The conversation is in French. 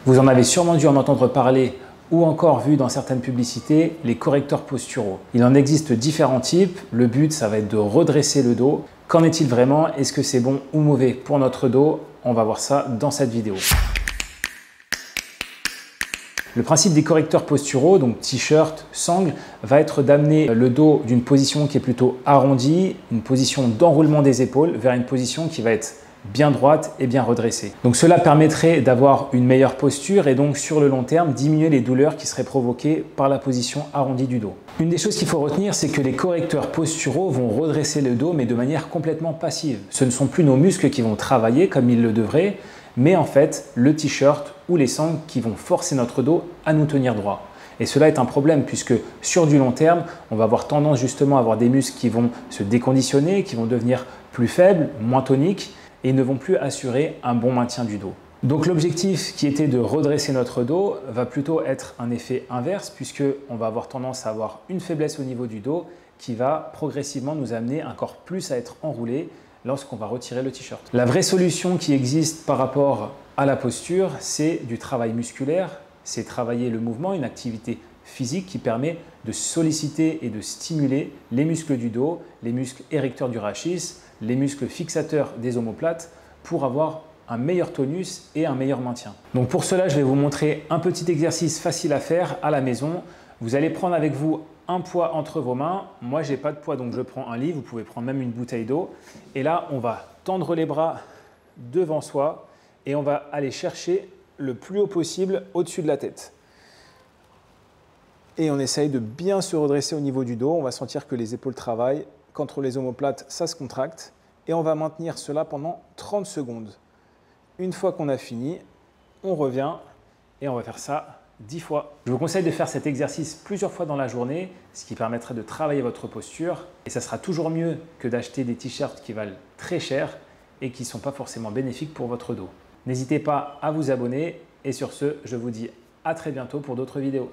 Vous en avez sûrement dû en entendre parler ou encore vu dans certaines publicités, les correcteurs posturaux. Il en existe différents types. Le but, ça va être de redresser le dos. Qu'en est-il vraiment? Est-ce que c'est bon ou mauvais pour notre dos? On va voir ça dans cette vidéo. Le principe des correcteurs posturaux, donc t-shirt, sangle, va être d'amener le dos d'une position qui est plutôt arrondie, une position d'enroulement des épaules, vers une position qui va être bien droite et bien redressée. Donc cela permettrait d'avoir une meilleure posture et donc sur le long terme diminuer les douleurs qui seraient provoquées par la position arrondie du dos. Une des choses qu'il faut retenir, c'est que les correcteurs posturaux vont redresser le dos mais de manière complètement passive. Ce ne sont plus nos muscles qui vont travailler comme ils le devraient, mais en fait le t-shirt ou les sangles qui vont forcer notre dos à nous tenir droit. Et cela est un problème puisque sur du long terme, on va avoir tendance justement à avoir des muscles qui vont se déconditionner, qui vont devenir plus faibles, moins toniques, et ne vont plus assurer un bon maintien du dos. Donc l'objectif qui était de redresser notre dos va plutôt être un effet inverse puisqu'on va avoir tendance à avoir une faiblesse au niveau du dos qui va progressivement nous amener encore plus à être enroulé lorsqu'on va retirer le t-shirt. La vraie solution qui existe par rapport à la posture, c'est du travail musculaire, c'est travailler le mouvement, une activité physique qui permet de solliciter et de stimuler les muscles du dos, les muscles érecteurs du rachis, les muscles fixateurs des omoplates pour avoir un meilleur tonus et un meilleur maintien. Donc pour cela, je vais vous montrer un petit exercice facile à faire à la maison. Vous allez prendre avec vous un poids entre vos mains. Moi, je n'ai pas de poids, donc je prends un lit. Vous pouvez prendre même une bouteille d'eau. Et là, on va tendre les bras devant soi et on va aller chercher le plus haut possible au-dessus de la tête. Et on essaye de bien se redresser au niveau du dos. On va sentir que les épaules travaillent, qu'entre les omoplates, ça se contracte. Et on va maintenir cela pendant 30 secondes. Une fois qu'on a fini, on revient et on va faire ça 10 fois. Je vous conseille de faire cet exercice plusieurs fois dans la journée, ce qui permettrait de travailler votre posture. Et ça sera toujours mieux que d'acheter des t-shirts qui valent très cher et qui ne sont pas forcément bénéfiques pour votre dos. N'hésitez pas à vous abonner et sur ce, je vous dis à très bientôt pour d'autres vidéos.